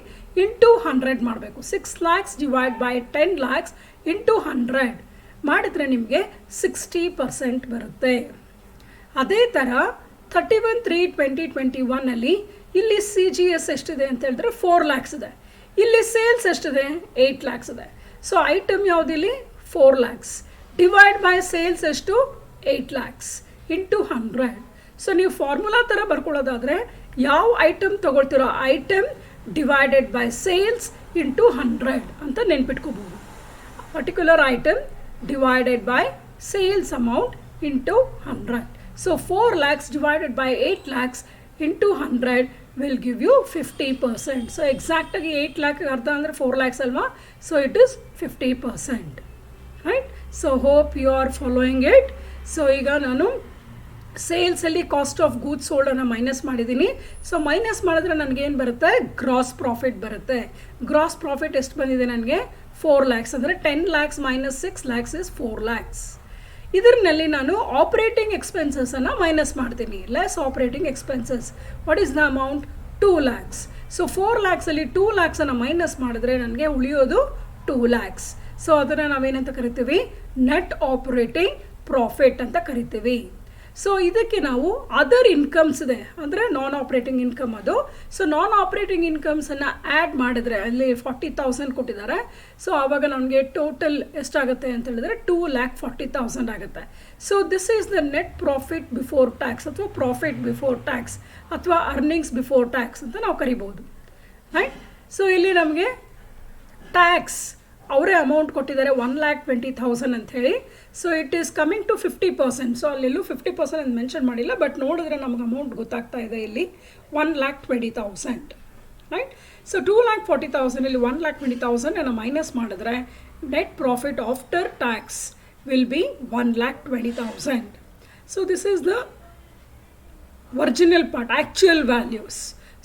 ಇಂಟು 100 ಮಾಡಬೇಕು. 6 lakhs divide by 10 lakhs into 100 ಮಾಡಿದರೆ ನಿಮಗೆ 60% ಬರುತ್ತೆ. ಅದೇ ಥರ 31/3/2021 ಇಲ್ಲಿ ಸಿ ಜಿ ಎಸ್ ಎಷ್ಟಿದೆ ಅಂತ ಹೇಳಿದ್ರೆ 4 lakhs ಇದೆ, ಇಲ್ಲಿ ಸೇಲ್ಸ್ ಎಷ್ಟಿದೆ, 8 lakhs ಇದೆ. ಸೊ ಐಟಮ್ ಯಾವುದಿಲ್ಲಿ 4 lakhs ಡಿವೈಡ್ ಬೈ ಸೇಲ್ಸ್ ಎಷ್ಟು, 8 lakhs ಇಂಟು 100. ಸೊ ನೀವು ಫಾರ್ಮುಲಾ ಥರ ಬರ್ಕೊಳ್ಳೋದಾದರೆ ಯಾವ ಐಟಮ್ ತೊಗೊಳ್ತಿರೋ item divided by sales into 100 ಅಂತ ನೆನ್ಪಿಟ್ಕೋಬೋದು. Particular item divided by sales amount into 100. So 4 lakhs divided by 8 lakhs into 100 will give you 50%. So exactly 8 lakh ಅರ್ಧ ಅಂದರೆ 4 lakhs ಅಲ್ವಾ. So it is 50%. Right? So hope you are following it. So ಈಗ ನಾನು ಸೇಲ್ಸಲ್ಲಿ cost of goods ಸೋಲ್ಡನ್ನು minus ಮಾಡಿದ್ದೀನಿ. So minus ಮಾಡಿದ್ರೆ ನನಗೇನು ಬರುತ್ತೆ, gross profit ಬರುತ್ತೆ. ಗ್ರಾಸ್ ಪ್ರಾಫಿಟ್ ಎಷ್ಟು ಬಂದಿದೆ ನನಗೆ, 4 lakhs. ಅಂದರೆ 10 lakhs minus 6 lakhs is 4 lakhs. ಇದರಲ್ಲಿ ನಾನು ಆಪರೇಟಿಂಗ್ ಎಕ್ಸ್ಪೆನ್ಸಸನ್ನು ಮೈನಸ್ ಮಾಡ್ತೀನಿ. Less operating expenses. What is the amount, 2 lakhs. So 4 lakhsಲ್ಲಿ 2 lakhsನ್ನು ಮೈನಸ್ ಮಾಡಿದ್ರೆ ನನಗೆ ಉಳಿಯೋದು 2 lakhs. ಸೊ ಅದನ್ನು ನಾವೇನಂತ ಕರಿತೀವಿ, ನೆಟ್ ಆಪರೇಟಿಂಗ್ ಪ್ರಾಫಿಟ್ ಅಂತ ಕರಿತೀವಿ. ಸೊ ಇದಕ್ಕೆ ನಾವು ಅದರ್ ಇನ್ಕಮ್ಸ್ ಇದೆ, ಅಂದರೆ ನಾನ್ ಆಪ್ರೇಟಿಂಗ್ ಇನ್ಕಮ್ ಅದು. ಸೊ ನಾನ್ ಆಪ್ರೇಟಿಂಗ್ ಇನ್ಕಮ್ಸನ್ನು ಆ್ಯಡ್ ಮಾಡಿದ್ರೆ ಅಲ್ಲಿ 40,000 ಕೊಟ್ಟಿದ್ದಾರೆ. ಸೊ ಆವಾಗ ನನಗೆ ಟೋಟಲ್ ಎಷ್ಟಾಗುತ್ತೆ ಅಂತ ಹೇಳಿದ್ರೆ 2,40,000 ಆಗುತ್ತೆ. So this is the net profit before tax ಅಥವಾ ಪ್ರಾಫಿಟ್ ಬಿಫೋರ್ ಟ್ಯಾಕ್ಸ್ ಅಥವಾ ಅರ್ನಿಂಗ್ಸ್ ಬಿಫೋರ್ ಟ್ಯಾಕ್ಸ್ ಅಂತ ನಾವು ಕರಿಬೋದು, ರೈಟ್. ಸೊ ಇಲ್ಲಿ ನಮಗೆ ಟ್ಯಾಕ್ಸ್ ಅವರೇ ಅಮೌಂಟ್ ಕೊಟ್ಟಿದ್ದಾರೆ 1,20,000 ಅಂತ ಹೇಳಿ. So it is coming to 50%. So ಅಲ್ಲೆಲ್ಲೂ 50% ಅಂತ ಮೆನ್ಷನ್ ಮಾಡಿಲ್ಲ, ಬಟ್ ನೋಡಿದ್ರೆ ನಮಗೆ ಅಮೌಂಟ್ ಗೊತ್ತಾಗ್ತಾ ಇದೆ ಇಲ್ಲಿ 1,20,000, ರೈಟ್. ಸೊ 2,40,000 ಇಲ್ಲಿ 1,20,000 ಅನ್ನು ಮೈನಸ್ ಮಾಡಿದ್ರೆ net profit after tax will be 1,20,000. So this is the original part, actual values.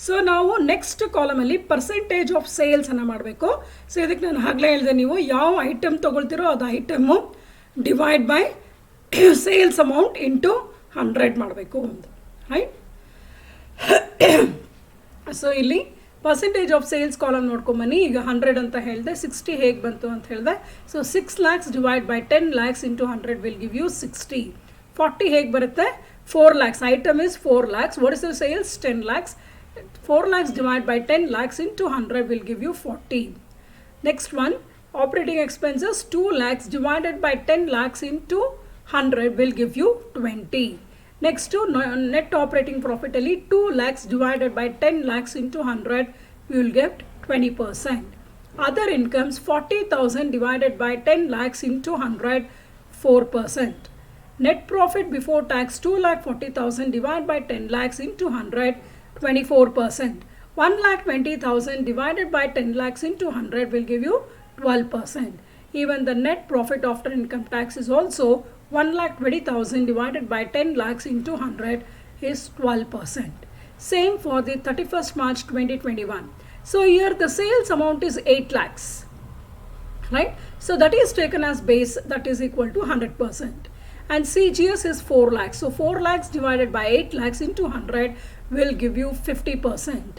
So ನಾವು ನೆಕ್ಸ್ಟ್ ಕಾಲಮಲ್ಲಿ ಪರ್ಸೆಂಟೇಜ್ ಆಫ್ ಸೇಲ್ಸನ್ನು ಮಾಡಬೇಕು. ಸೊ ಇದಕ್ಕೆ ನಾನು ಆಗಲೇ ಹೇಳಿದೆ, ನೀವು ಯಾವ ಐಟಮ್ ತೊಗೊಳ್ತಿರೋ ಅದು item divide by sales amount into 100 ಮಾಡಬೇಕು ಅಂತ, ರೈಟ್. ಸೊ ಇಲ್ಲಿ ಪರ್ಸೆಂಟೇಜ್ ಆಫ್ ಸೇಲ್ಸ್ ಕಾಲಮ್ ನೋಡ್ಕೊಂಬನ್ನಿ. ಈಗ 100 ಅಂತ ಹೇಳಿದೆ, 60 ಹೇಗೆ ಬಂತು ಅಂತ ಹೇಳಿದೆ. So 6 lakhs divide by 10 lakhs into 100 will give you 60. 40 ಹೇಗೆ ಬರುತ್ತೆ, 4 lakhs. Item is 4 lakhs. What is the sales, 10 lakhs. 4 lakhs divided by 10 lakhs into 100 will give you 40. Next one, operating expenses 2 lakhs divided by 10 lakhs into 100 will give you 20. Next to net operating profit ali 2 lakhs divided by 10 lakhs into 100 we will get 20%. Other incomes 40,000 divided by 10 lakhs into 100, 4%. Net profit before tax 2,40,000 divided by 10 lakhs into 100, 24%. 1,20,000 divided by 10 lakhs into 100 will give you 12%. Even the net profit after income tax is also 1,20,000 divided by 10 lakhs into 100 is 12%. Same for the 31st March 2021. So here the sales amount is 8 lakhs, right? So that is taken as base, that is equal to 100%. And CGS is 4 lakhs. So 4 lakhs divided by 8 lakhs into 100 will give you 50%.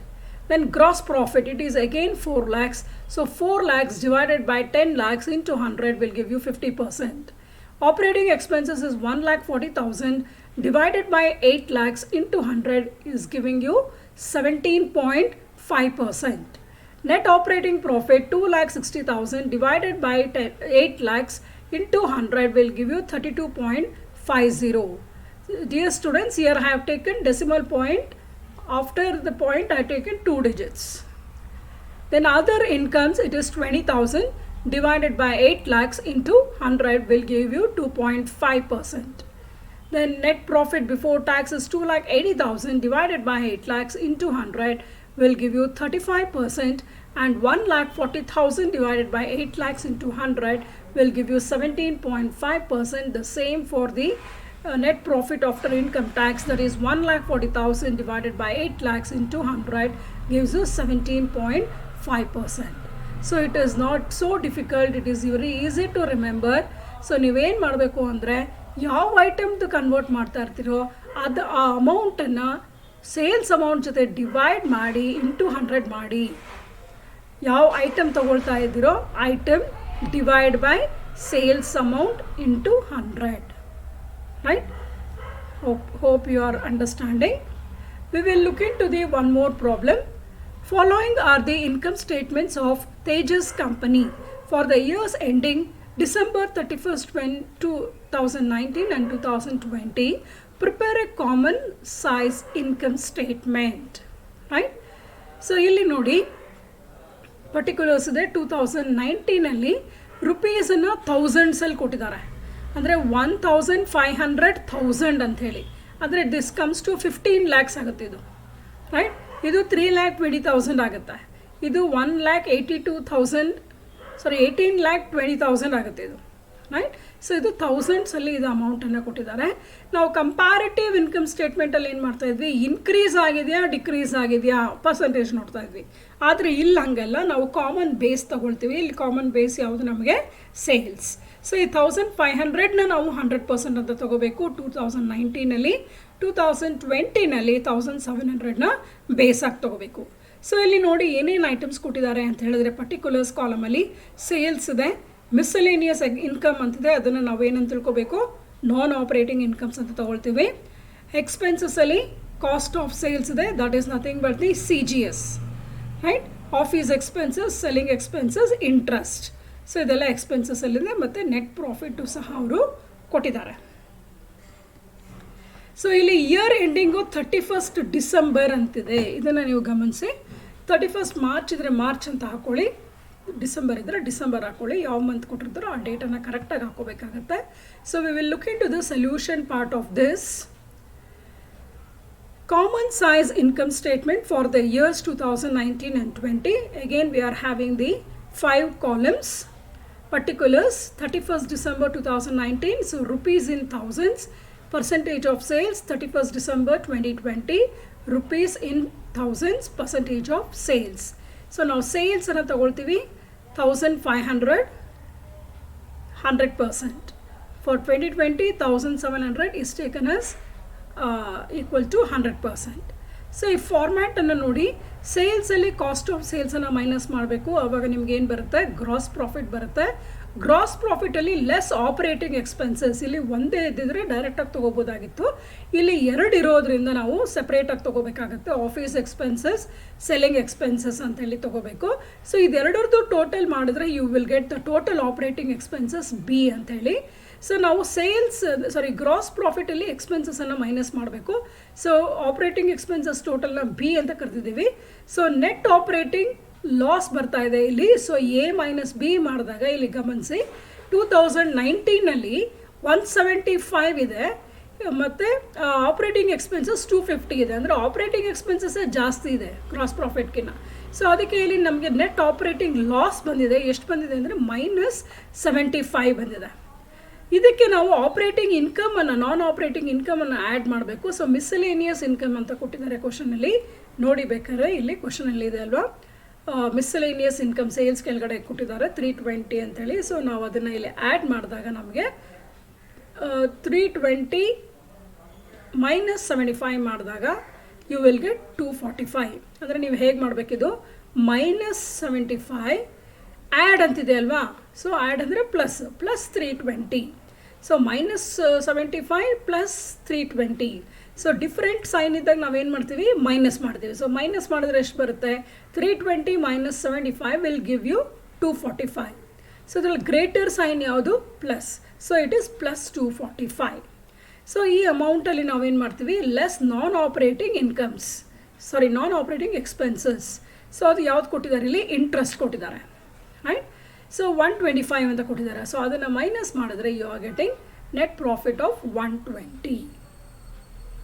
Then gross profit, it is again 4 lakhs. So 4 lakhs divided by 10 lakhs into 100 will give you 50%. Operating expenses is 1,40,000 divided by 8 lakhs into 100 is giving you 17.5%. Net operating profit 2,60,000 divided by 8 lakhs into 100 will give you 32.50. Dear students, here I have taken decimal point. After the point I have taken 2 digits. Then other incomes, it is 20,000 divided by 8 lakhs into 100 will give you 2.5%. Then net profit before tax is 2,80,000 divided by 8 lakhs into 100 will give you 35%. And 1,40,000 divided by 8 lakhs into 100 will give you 17.5%. The same for the net profit after income tax, that is 1,40,000 divided by 8 lakhs into 100 gives you 17.5%. So it is not so difficult, it is very easy to remember. So ನೀವೇನು ಮಾಡಬೇಕು ಅಂದರೆ ಯಾವ ಐಟಮ್ದು convert ಮಾಡ್ತಾ ಇರ್ತೀರೋ ಅದು ಆ ಅಮೌಂಟನ್ನು sales amount ಜೊತೆ divide ಮಾಡಿ ಇಂಟು 100 ಮಾಡಿ. ಯಾವ ಐಟಮ್ ತೊಗೊಳ್ತಾ ಇದ್ದೀರೋ item divide by sales amount into 100. Right? Hope you are understanding. We will look into the one more problem. Following are the income statements of Tejas Company for the years ending December 31st, 2019 and 2020. Prepare a common size income statement. Right? So ಇಲ್ಲಿ ನೋಡಿ particulars ಇದೆ. 2019 ರುಪೀಸನ್ನು ಥೌಸಂಡ್ಸಲ್ಲಿ ಕೊಟ್ಟಿದ್ದಾರೆ, ಅಂದರೆ 1,500,000 ಅಂಥೇಳಿ. ಅಂದರೆ this comes to 15 lakhs ಆಗುತ್ತೆ ಇದು, right. ಇದು 3,20,000 ಆಗುತ್ತೆ. ಇದು 1,82,000 18,20,000 ಆಗುತ್ತೆ ಇದು, ರೈಟ್. ಸೊ ಇದು ಥೌಸಂಡ್ಸಲ್ಲಿ ಇದು ಅಮೌಂಟನ್ನು ಕೊಟ್ಟಿದ್ದಾರೆ. ನಾವು ಕಂಪ್ಯಾರಿಟಿವ್ ಇನ್ಕಮ್ ಸ್ಟೇಟ್ಮೆಂಟಲ್ಲಿ ಏನು ಮಾಡ್ತಾ ಇದ್ವಿ, ಇನ್ಕ್ರೀಸ್ ಆಗಿದೆಯಾ ಡಿಕ್ರೀಸ್ ಆಗಿದೆಯಾ ಪರ್ಸೆಂಟೇಜ್ ನೋಡ್ತಾ ಇದ್ವಿ. ಆದರೆ ಇಲ್ಲಿ ಹಂಗಲ್ಲ, ನಾವು ಕಾಮನ್ ಬೇಸ್ ತೊಗೊಳ್ತೀವಿ. ಇಲ್ಲಿ ಕಾಮನ್ ಬೇಸ್ ಯಾವುದು ನಮಗೆ ಸೇಲ್ಸ್. ಸೊ ಈ 1500ನ ನಾವು 100% ಅಂತ ತೊಗೋಬೇಕು 2019ನಲ್ಲಿ. 2020ನಲ್ಲಿ 1700ನ ಬೇಸಾಗಿ ತೊಗೋಬೇಕು. ಸೊ ಇಲ್ಲಿ ನೋಡಿ ಏನೇನು ಐಟಮ್ಸ್ ಕೊಟ್ಟಿದ್ದಾರೆ ಅಂತ ಹೇಳಿದ್ರೆ, ಪರ್ಟಿಕ್ಯುಲರ್ಸ್ ಕಾಲಮಲ್ಲಿ ಸೇಲ್ಸ್ ಇದೆ, ಮಿಸ್ಸಲೇನಿಯಸ್ ಇನ್ಕಮ್ ಅಂತಿದೆ, ಅದನ್ನು ನಾವೇನಂತ ತಿಳ್ಕೊಬೇಕು, ನಾನ್ ಆಪರೇಟಿಂಗ್ ಇನ್ಕಮ್ಸ್ ಅಂತ ತೊಗೊಳ್ತೀವಿ. ಎಕ್ಸ್ಪೆನ್ಸಸ್ಸಲ್ಲಿ ಕಾಸ್ಟ್ ಆಫ್ ಸೇಲ್ಸ್ ಇದೆ, that is nothing but the CGS, right. Office expenses, selling expenses, interest. So ಇದೆಲ್ಲ ಎಕ್ಸ್ಪೆನ್ಸಸ್ಸಲ್ಲಿದೆ. ಮತ್ತು ನೆಟ್ ಪ್ರಾಫಿಟ್ಟು ಸಹ ಅವರು ಕೊಟ್ಟಿದ್ದಾರೆ. ಸೊ ಇಲ್ಲಿ ಇಯರ್ ಎಂಡಿಂಗು 31st ಡಿಸೆಂಬರ್ ಅಂತಿದೆ, ಇದನ್ನು ನೀವು ಗಮನಿಸಿ. 31st ಮಾರ್ಚ್ ಇದ್ದರೆ ಮಾರ್ಚ್ ಅಂತ ಹಾಕ್ಕೊಳ್ಳಿ, ಡಿಸೆಂಬರ್ ಇದ್ದರೆ ಡಿಸೆಂಬರ್ ಹಾಕ್ಕೊಳ್ಳಿ. ಯಾವ ಮಂತ್ ಕೊಟ್ಟಿರ್ತಾರೋ ಆ ಡೇಟನ್ನು ಕರೆಕ್ಟಾಗಿ ಹಾಕೋಬೇಕಾಗತ್ತೆ. So we will look into the solution part of this. Common size income statement for the years 2019 and 20. Again we are having the 5 columns. Particulars 31st December 2019, so rupees in thousands. Percentage of sales 31st December 2020, rupees in thousands, percentage of sales. So now sales anna tagoltivi 1500, 100%. For 2020 1700 is taken as equal to 100%. So ಈ ಫಾರ್ಮ್ಯಾಟನ್ನು ನೋಡಿ, ಸೇಲ್ಸಲ್ಲಿ cost of ಸೇಲ್ಸನ್ನು minus ಮಾಡಬೇಕು. ಆವಾಗ ನಿಮ್ಗೆ ಏನು ಬರುತ್ತೆ, ಗ್ರಾಸ್ ಪ್ರಾಫಿಟ್ ಬರುತ್ತೆ. ಗ್ರಾಸ್ ಪ್ರಾಫಿಟಲ್ಲಿ ಲೆಸ್ ಆಪರೇಟಿಂಗ್ ಎಕ್ಸ್ಪೆನ್ಸಸ್. ಇಲ್ಲಿ ಒಂದೇ ಇದ್ದಿದ್ರೆ ಡೈರೆಕ್ಟಾಗಿ ತೊಗೋಬೋದಾಗಿತ್ತು, ಇಲ್ಲಿ 2 ಇರೋದ್ರಿಂದ ನಾವು ಸಪ್ರೇಟಾಗಿ ತೊಗೋಬೇಕಾಗತ್ತೆ. ಆಫೀಸ್ ಎಕ್ಸ್ಪೆನ್ಸಸ್, ಸೆಲ್ಲಿಂಗ್ ಎಕ್ಸ್ಪೆನ್ಸಸ್ ಅಂತೇಳಿ ತೊಗೋಬೇಕು. ಸೊ ಇದೆರಡರದ್ದು ಟೋಟಲ್ ಮಾಡಿದ್ರೆ you will get the total operating expenses B ಅಂತೇಳಿ. ಸೊ ನಾವು ಗ್ರಾಸ್ ಪ್ರಾಫಿಟಲ್ಲಿ ಎಕ್ಸ್ಪೆನ್ಸಸನ್ನು ಮೈನಸ್ ಮಾಡಬೇಕು. ಸೊ ಆಪರೇಟಿಂಗ್ ಎಕ್ಸ್ಪೆನ್ಸಸ್ ಟೋಟಲ್ನ B ಅಂತ ಕರೆದಿದ್ದೀವಿ. ಸೊ ನೆಟ್ ಆಪರೇಟಿಂಗ್ ಲಾಸ್ ಬರ್ತಾ ಇದೆ ಇಲ್ಲಿ. ಸೊ A ಮೈನಸ್ B ಮಾಡಿದಾಗ ಇಲ್ಲಿ ಗಮನಿಸಿ, 2019ನಲ್ಲಿ 175 ಇದೆ, ಮತ್ತು ಆಪರೇಟಿಂಗ್ ಎಕ್ಸ್ಪೆನ್ಸಸ್ 250 ಇದೆ. ಅಂದರೆ ಆಪರೇಟಿಂಗ್ ಎಕ್ಸ್ಪೆನ್ಸಸ್ಸೇ ಜಾಸ್ತಿ ಇದೆ ಗ್ರಾಸ್ ಪ್ರಾಫಿಟ್ಗಿನ್ನ. ಸೊ ಅದಕ್ಕೆ ಇಲ್ಲಿ ನಮಗೆ ನೆಟ್ ಆಪರೇಟಿಂಗ್ ಲಾಸ್ ಬಂದಿದೆ. ಎಷ್ಟು ಬಂದಿದೆ ಅಂದರೆ -75 ಬಂದಿದೆ. ಇದಕ್ಕೆ ನಾವು ಆಪರೇಟಿಂಗ್ ಇನ್ಕಮನ್ನು, ನಾನ್ ಆಪರೇಟಿಂಗ್ ಇನ್ಕಮನ್ನು ಆ್ಯಡ್ ಮಾಡಬೇಕು. ಸೊ ಮಿಸ್ಸಲೇನಿಯಸ್ ಇನ್ಕಮ್ ಅಂತ ಕೊಟ್ಟಿದ್ದಾರೆ ಕ್ವಶನಲ್ಲಿ, ನೋಡಿ ಬೇಕಾದ್ರೆ ಇಲ್ಲಿ ಕ್ವಶನಲ್ಲಿ ಇದೆ ಅಲ್ವಾ, ಮಿಸ್ಸಲೇನಿಯಸ್ ಇನ್ಕಮ್ ಸೇಲ್ಸ್ ಕೆಳಗಡೆ ಕೊಟ್ಟಿದ್ದಾರೆ 320 ಅಂತೇಳಿ. ಸೊ ನಾವು ಅದನ್ನು ಇಲ್ಲಿ ಆ್ಯಡ್ ಮಾಡಿದಾಗ ನಮಗೆ 320 -75 ಮಾಡಿದಾಗ ಯು ವಿಲ್ ಗೆಟ್ 245. ಅಂದರೆ ನೀವು ಹೇಗೆ ಮಾಡಬೇಕಿದು, -75 ಆ್ಯಡ್ ಅಂತಿದೆ ಅಲ್ವಾ. ಸೊ ಆ್ಯಡ್ ಅಂದರೆ plus 320. So -75 + 320. So different sign ಇದ್ದಾಗ ನಾವೇನು ಮಾಡ್ತೀವಿ, ಮೈನಸ್ ಮಾಡ್ತೀವಿ. ಸೊ ಮೈನಸ್ ಮಾಡಿದ್ರೆ ಎಷ್ಟು ಬರುತ್ತೆ, 320 - 75 ವಿಲ್ ಗಿವ್ ಯು 245. ಸೊ ಇದರಲ್ಲಿ ಗ್ರೇಟರ್ ಸೈನ್ ಯಾವುದು, plus. So it is +245. So ಈ ಅಮೌಂಟಲ್ಲಿ ನಾವೇನು ಮಾಡ್ತೀವಿ, ಲೆಸ್ ನಾನ್ ಆಪರೇಟಿಂಗ್ ಎಕ್ಸ್ಪೆನ್ಸಸ್. ಸೊ ಅದು ಯಾವ್ದು ಕೊಟ್ಟಿದ್ದಾರೆ ಇಲ್ಲಿ, ಇಂಟ್ರೆಸ್ಟ್ ಕೊಟ್ಟಿದ್ದಾರೆ, ರೈಟ್. ಸೊ 125 ಅಂತ ಕೊಟ್ಟಿದ್ದಾರೆ. ಸೊ ಅದನ್ನು ಮೈನಸ್ ಮಾಡಿದ್ರೆ you are getting net profit of 120,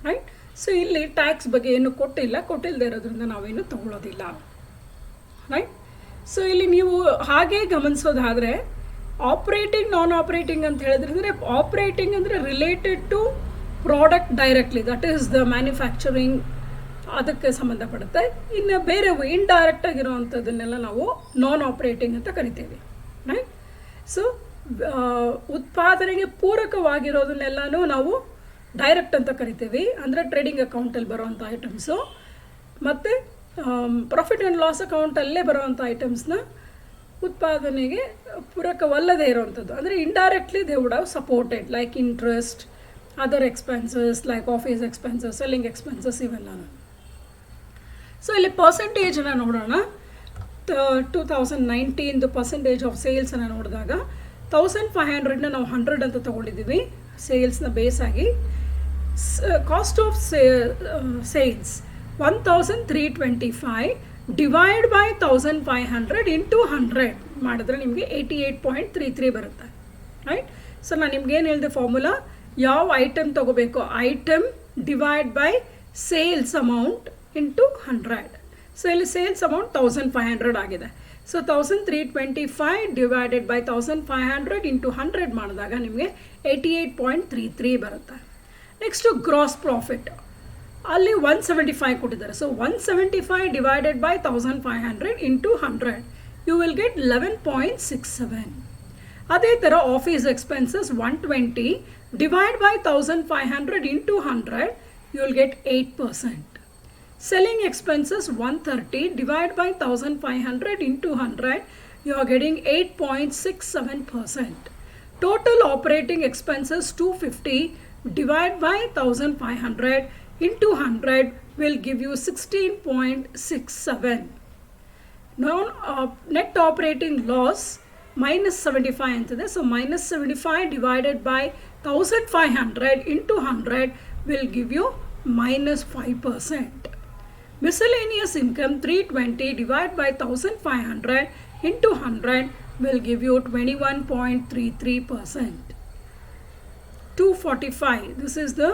right. So ಇಲ್ಲಿ ಟ್ಯಾಕ್ಸ್ ಬಗ್ಗೆ ಏನು ಕೊಟ್ಟಿಲ್ಲದೆ ಇರೋದ್ರಿಂದ ನಾವೇನು ತಗೊಳ್ಳೋದಿಲ್ಲ, ರೈಟ್. ಸೊ ಇಲ್ಲಿ ನೀವು ಹಾಗೆ ಗಮನಿಸೋದಾದರೆ ಆಪ್ರೇಟಿಂಗ್, ನಾನ್ ಆಪ್ರೇಟಿಂಗ್ ಅಂತ ಹೇಳಿದ್ರೆ, ಆಪ್ರೇಟಿಂಗ್ ಅಂದರೆ related to product directly, that is the manufacturing, ಅದಕ್ಕೆ ಸಂಬಂಧಪಡುತ್ತೆ. ಇನ್ನು ಬೇರೆ ಇಂಡೈರೆಕ್ಟ್ ಆಗಿರೋವಂಥದ್ದನ್ನೆಲ್ಲ ನಾವು ನಾನ್ ಆಪ್ರೇಟಿಂಗ್ ಅಂತ ಕರಿತೀವಿ, ರೈಟ್. ಸೊ ಉತ್ಪಾದನೆಗೆ ಪೂರಕವಾಗಿರೋದನ್ನೆಲ್ಲನೂ ನಾವು ಡೈರೆಕ್ಟ್ ಅಂತ ಕರಿತೀವಿ, ಅಂದರೆ ಟ್ರೇಡಿಂಗ್ ಅಕೌಂಟಲ್ಲಿ ಬರೋವಂಥ ಐಟಮ್ಸು. ಮತ್ತು ಪ್ರಾಫಿಟ್ ಆ್ಯಂಡ್ ಲಾಸ್ ಅಕೌಂಟಲ್ಲೇ ಬರೋವಂಥ ಐಟಮ್ಸ್ನ ಉತ್ಪಾದನೆಗೆ ಪೂರಕವಲ್ಲದೆ ಇರೋವಂಥದ್ದು, ಅಂದರೆ indirectly they would have supported, like interest, other expenses like office expenses, selling expenses, ಇವೆಲ್ಲನೂ. ಸೊ ಇಲ್ಲಿ ಪರ್ಸೆಂಟೇಜನ್ನು ನೋಡೋಣ. 2019 ಪರ್ಸೆಂಟೇಜ್ ಆಫ್ ಸೇಲ್ಸನ್ನು ನೋಡಿದಾಗ 1500ನ ನಾವು 100 ಅಂತ ತೊಗೊಂಡಿದ್ದೀವಿ ಸೇಲ್ಸ್ನ ಬೇಸಾಗಿ. Cost of sales 1325 divide by 1500 into 100 ಮಾಡಿದ್ರೆ ನಿಮಗೆ 88.33 ಬರುತ್ತೆ, ರೈಟ್. ಸೊ ನಾನು ನಿಮ್ಗೇನು ಹೇಳಿದೆ ಫಾರ್ಮುಲಾ, ಯಾವ ಐಟಮ್ ತೊಗೋಬೇಕು, item divide by sales amount into 100. So ಇಲ್ಲಿ ಸೇಲ್ಸ್ ಅಮೌಂಟ್ 1500 ಆಗಿದೆ. ಸೊ 1325 ಡಿವೈಡೆಡ್ ಬೈ 1500 ಇಂಟು 100 ಮಾಡಿದಾಗ ನಿಮಗೆ 88.33 ಬರುತ್ತೆ. ನೆಕ್ಸ್ಟು ಗ್ರಾಸ್ ಪ್ರಾಫಿಟ್, ಅಲ್ಲಿ 175 ಕೊಟ್ಟಿದ್ದಾರೆ. So 175 divided by 1500 into 100 you will get 11.67. ಅದೇ ಥರ office expenses 120 divide by 1500 into 100 you will get 8%. Selling expenses 130 divided by 1500 into 100 you are getting 8.67%. Total operating expenses 250 divided by 1500 into 100 will give you 16.67. Now net operating loss minus 75 antide. So minus 75 divided by 1500 into 100 will give you minus 5%. Miscellaneous income 320 divided by 1500 into 100 will give you 21.33%. 245, this is the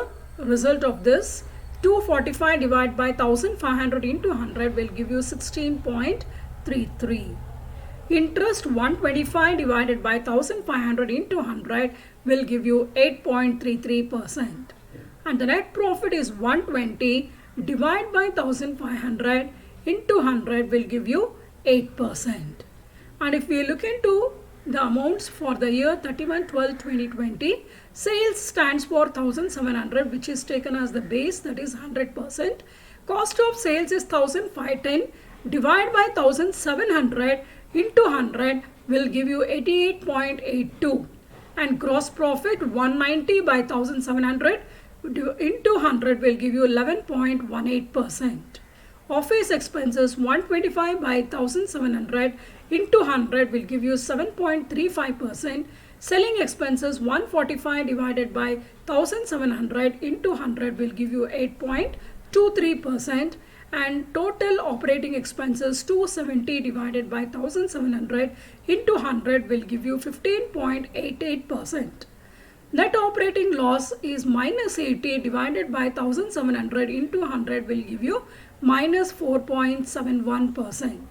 result of this. 245 divided by 1500 into 100 will give you 16.33. Interest 125 divided by 1500 into 100 will give you 8.33%. And the net profit is 120 divide by 1500 into 100 will give you 8%. And if we look into the amounts for the year 31/12/2020, sales stands for 1700, which is taken as the base, that is 100%. Cost of sales is 1510 divided by 1700 into 100 will give you 88.82. And gross profit 190 by 1700 into 100 will give you 11.18%. Office expenses 125 by 1700 into 100 will give you 7.35%. Selling expenses 145 divided by 1700 into 100 will give you 8.23%. And total operating expenses 270 divided by 1700 into 100 will give you 15.88%. Net operating loss is minus 80 divided by 1700 into 100 will give you minus 4.71%.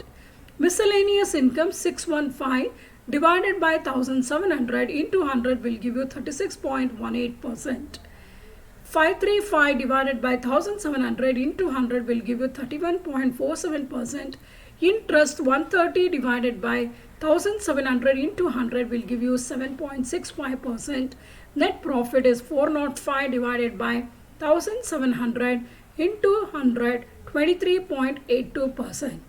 Miscellaneous income 615 divided by 1700 into 100 will give you 36.18%. 535 divided by 1700 into 100 will give you 31.47%. Interest 130 divided by 1700 into 100 will give you 7.65%. Net profit is 405 divided by 1700 into 100 23.82%.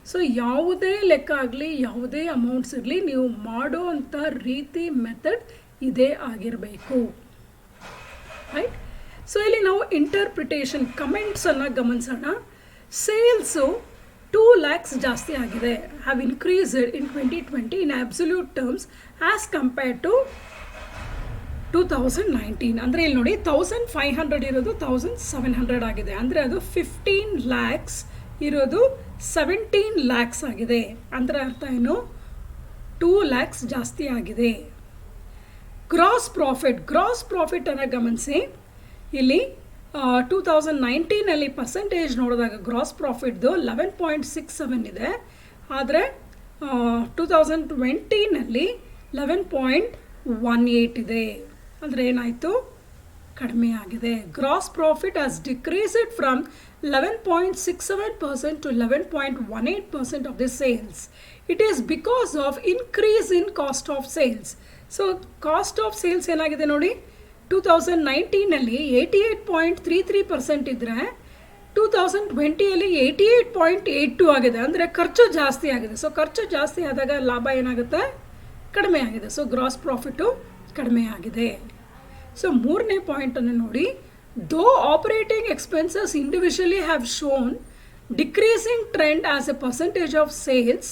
So ಯಾವುದೇ ಲೆಕ್ಕ ಆಗಲಿ ಯಾವುದೇ amounts ಇರಲಿ ನೀವು ಮಾಡೋ ಅಂಥ ರೀತಿ method ಇದೇ ಆಗಿರಬೇಕು, ರೈಟ್. ಸೊ ಇಲ್ಲಿ ನಾವು ಇಂಟರ್ಪ್ರಿಟೇಷನ್ ಕಮೆಂಟ್ಸನ್ನು ಗಮನಿಸೋಣ. ಸೇಲ್ಸು 2 lakhs ಜಾಸ್ತಿ ಆಗಿದೆ, have increased in 2020 in absolute terms as compared to 2019. ಅಂದರೆ ಇಲ್ಲಿ ನೋಡಿ 1500 ಇರೋದು 1700 ಆಗಿದೆ, ಅಂದರೆ ಅದು 15 lakhs ಇರೋದು 17 lakhs ಆಗಿದೆ. ಅಂದರೆ ಅರ್ಥ ಏನು, 2 lakhs ಜಾಸ್ತಿ ಆಗಿದೆ. ಗ್ರಾಸ್ ಪ್ರಾಫಿಟನ್ನು ಗಮನಿಸಿ. ಇಲ್ಲಿ 2019 ಪರ್ಸೆಂಟೇಜ್ ನೋಡಿದಾಗ ಗ್ರಾಸ್ ಪ್ರಾಫಿಟ್ದು 11.67 ಇದೆ, ಆದರೆ 2020 11.18 ಇದೆ. ಅಂದರೆ ಏನಾಯಿತು, ಕಡಿಮೆ ಆಗಿದೆ. Gross profit has decreased from 11.67% to 11.18% of the sales. It is because of increase in cost of sales. So cost of sales ಏನಾಗಿದೆ ನೋಡಿ, 2019 88.33% ಇದ್ದರೆ 2020 88.82 ಆಗಿದೆ. ಅಂದರೆ ಖರ್ಚು ಜಾಸ್ತಿ ಆಗಿದೆ. ಸೊ ಖರ್ಚು ಜಾಸ್ತಿ ಆದಾಗ ಲಾಭ ಏನಾಗುತ್ತೆ, ಕಡಿಮೆ ಆಗಿದೆ. ಸೊ ಗ್ರಾಸ್ ಪ್ರಾಫಿಟು ಕಡಿಮೆ ಆಗಿದೆ. ಸೊ ಮೂರನೇ ಪಾಯಿಂಟನ್ನು ನೋಡಿ, though operating expenses individually have shown decreasing trend as a percentage of sales,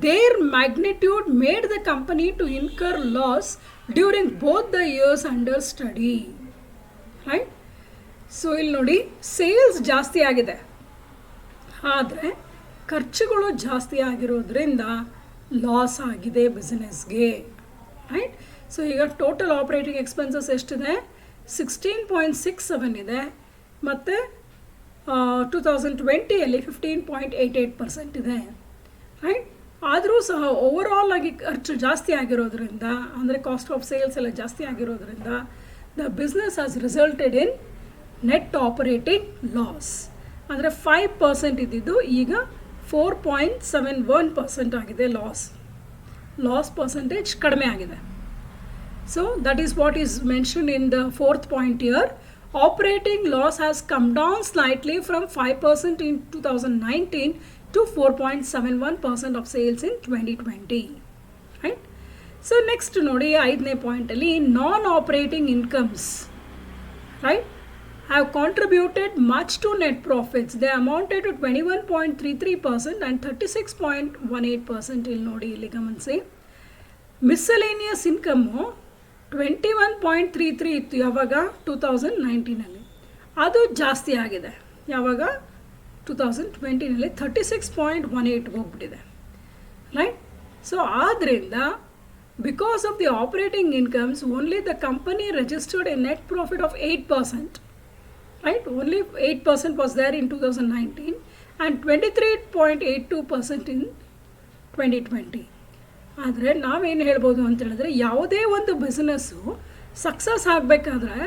their magnitude made the company to incur loss during both the years under study, right. So ಇಲ್ಲಿ ನೋಡಿ, sales ಜಾಸ್ತಿ ಆಗಿದೆ, ಆದರೆ ಖರ್ಚುಗಳು ಜಾಸ್ತಿ ಆಗಿರೋದ್ರಿಂದ ಲಾಸ್ ಆಗಿದೆ ಬಿಸ್ನೆಸ್ಗೆ, right. So ಈಗ total operating expenses ಎಷ್ಟಿದೆ, 16.67 ಇದೆ, ಮತ್ತು 2020 15.88% ಇದೆ, ರೈಟ್. ಆದರೂ ಸಹ ಓವರಾಲ್ ಆಗಿ ಖರ್ಚು ಜಾಸ್ತಿ ಆಗಿರೋದ್ರಿಂದ, ಅಂದರೆ ಕಾಸ್ಟ್ ಆಫ್ ಸೇಲ್ಸ್ ಎಲ್ಲ ಜಾಸ್ತಿ ಆಗಿರೋದ್ರಿಂದ the business has resulted in net operating loss. ಅಂದರೆ 5% ಇದ್ದಿದ್ದು ಈಗ 4.71% ಆಗಿದೆ. ಲಾಸ್ ಪರ್ಸೆಂಟೇಜ್ ಕಡಿಮೆ ಆಗಿದೆ. So that is what is mentioned in the fourth point here. Operating loss has come down slightly from 5% in 2019 to 4.71% of sales in 2020. Right? So next nodi 5ನೇ point ಅಲ್ಲಿ non-operating incomes, right, have contributed much to net profits. They amounted to 21.33% and 36.18%. ಇಲ್ಲಿ ನೋಡಿ, ಇಲ್ಲಿ ಗಮನಿಸಿ. ಮಿಸ್ಸಲೇನಿಯಸ್ income 21.33 ಇತ್ತು ಯಾವಾಗ 2019 ಅದು ಜಾಸ್ತಿ ಆಗಿದೆ. ಯಾವಾಗ 2020 36.18 ಹೋಗ್ಬಿಟ್ಟಿದೆ, ರೈಟ್. ಸೊ ಆದ್ದರಿಂದ because of the operating incomes only the company registered A net profit of 8%, right. Only 8% was there in 2019 and 23.82% in 2020. ಆದರೆ ನಾವೇನು ಹೇಳ್ಬೋದು ಅಂತ ಹೇಳಿದ್ರೆ, ಯಾವುದೇ ಒಂದು ಬಿಸ್ನೆಸ್ಸು ಸಕ್ಸಸ್ ಆಗಬೇಕಾದ್ರೆ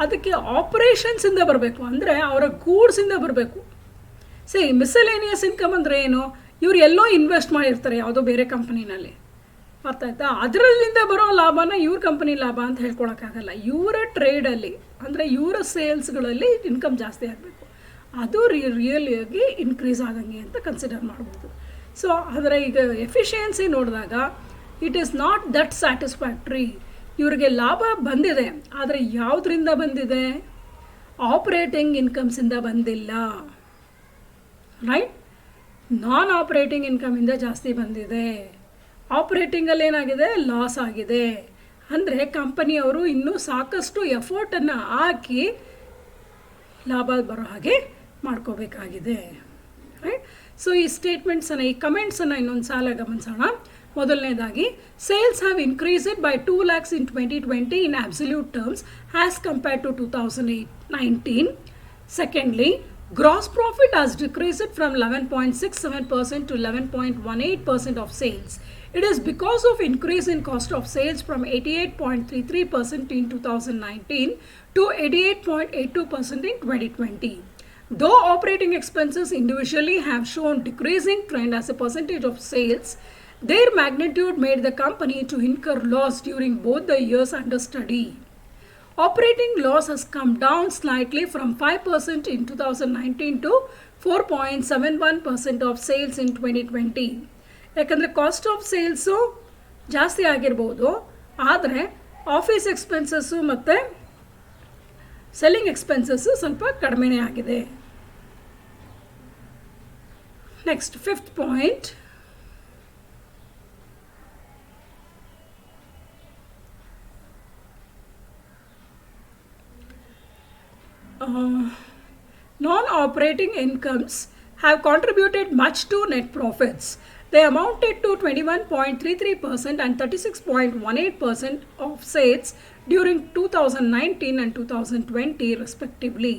ಅದಕ್ಕೆ ಆಪರೇಷನ್ಸಿಂದ ಬರಬೇಕು, ಅಂದರೆ ಅವರ ಗೂಡ್ಸಿಂದ ಬರಬೇಕು. ಮಿಸಲೇನಿಯಸ್ ಇನ್ಕಮ್ ಅಂದರೆ ಏನು? ಇವ್ರು ಎಲ್ಲೋ ಇನ್ವೆಸ್ಟ್ ಮಾಡಿರ್ತಾರೆ ಯಾವುದೋ ಬೇರೆ ಕಂಪನಿನಲ್ಲಿ, ಅರ್ಥ ಆಯ್ತಾ? ಅದರಲ್ಲಿಂದ ಬರೋ ಲಾಭನ ಇವ್ರ ಕಂಪನಿ ಲಾಭ ಅಂತ ಹೇಳ್ಕೊಳಕ್ಕಾಗಲ್ಲ. ಇವರ ಟ್ರೇಡಲ್ಲಿ, ಅಂದರೆ ಇವರ ಸೇಲ್ಸ್ಗಳಲ್ಲಿ ಇನ್ಕಮ್ ಜಾಸ್ತಿ ಆಗಬೇಕು, ಅದು ರಿಯಲಿಯಾಗಿ ಇನ್ಕ್ರೀಸ್ ಆಗಂಗೆ ಅಂತ ಕನ್ಸಿಡರ್ ಮಾಡ್ಬೋದು. ಸೊ ಆದರೆ ಈಗ ಎಫಿಷಿಯನ್ಸಿ ನೋಡಿದಾಗ it is not that satisfactory. ಇವರಿಗೆ ಲಾಭ ಬಂದಿದೆ, ಆದರೆ ಯಾವುದರಿಂದ ಬಂದಿದೆ? ಆಪರೇಟಿಂಗ್ ಇನ್ಕಮ್ಸಿಂದ ಬಂದಿಲ್ಲ, ರೈಟ್. ನಾನ್ ಆಪರೇಟಿಂಗ್ ಇನ್ಕಮಿಂದ ಜಾಸ್ತಿ ಬಂದಿದೆ. ಆಪರೇಟಿಂಗಲ್ಲಿ ಏನಾಗಿದೆ? ಲಾಸ್ ಆಗಿದೆ. ಅಂದರೆ ಕಂಪನಿಯವರು ಇನ್ನೂ ಸಾಕಷ್ಟು ಎಫರ್ಟನ್ನು ಹಾಕಿ ಲಾಭ ಬರೋ ಹಾಗೆ ಮಾಡ್ಕೋಬೇಕಾಗಿದೆ, ರೈಟ್. ಸೊ ಈ ಸ್ಟೇಟ್ಮೆಂಟ್ಸನ್ನು, ಈ ಕಮೆಂಟ್ಸನ್ನು ಇನ್ನೊಂದು ಸಾಲ ಗಮನಿಸೋಣ. ಮೊದಲನೇದಾಗಿ, sales have increased by 2 lakhs in 2020 in absolute terms as compared to 2019. Secondly, gross profit has decreased from 11.67% to 11.18% of sales. It is because of increase in cost of sales from 88.33% in 2019 to 88.82% in 2020. Though operating expenses individually have shown decreasing trend as a percentage of sales, their magnitude made the company to incur loss during both the years under study. Operating loss has come down slightly from 5% in 2019 to 4.71% of sales in 2020. ಯಾಕಂದರೆ cost of sales ಜಾಸ್ತಿ ಆಗಿರ್ಬೋದು, ಆದರೆ office expenses ಮತ್ತು selling expenses ಸ್ವಲ್ಪ ಕಡಿಮೆನೇ ಆಗಿದೆ. Next 5th point, non-operating incomes have contributed much to net profits. They amounted to 21.33% and 36.18% of sales during 2019 and 2020 respectively.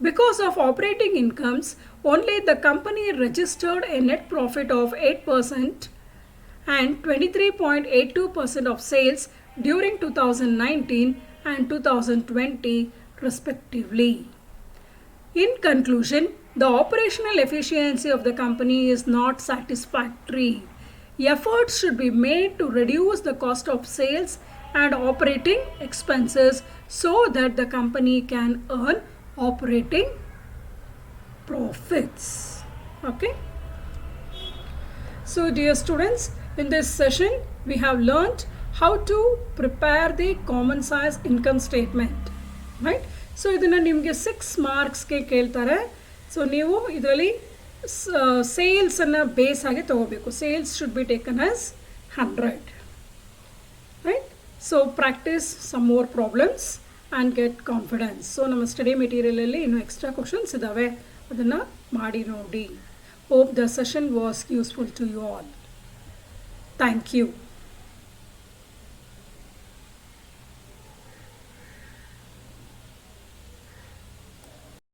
Because of operating incomes, only the company registered a net profit of 8% and 23.82% of sales during 2019 and 2020 respectively. In conclusion, the operational efficiency of the company is not satisfactory. Efforts should be made to reduce the cost of sales and operating expenses so that the company can earn operating profits. Okay? So dear students, in this session we have learnt how to prepare the common size income statement, right? So ಇದನ್ನು ನಿಮಗೆ 6 ಮಾರ್ಕ್ಸ್ಗೆ ಕೇಳ್ತಾರೆ. So ನೀವು ಇದರಲ್ಲಿ ಸೇಲ್ಸನ್ನು base ಆಗಿ ತೊಗೋಬೇಕು. Sales should be taken as 100, right. So practice some more problems and get confidence. So ನಮ್ಮ study ಮೆಟೀರಿಯಲಲ್ಲಿ ಇನ್ನೂ ಎಕ್ಸ್ಟ್ರಾ ಕ್ವಶನ್ಸ್ ಇದ್ದಾವೆ, ಅದನ್ನು ಮಾಡಿ ನೋಡಿ. Hope the session was useful to you all. Thank you.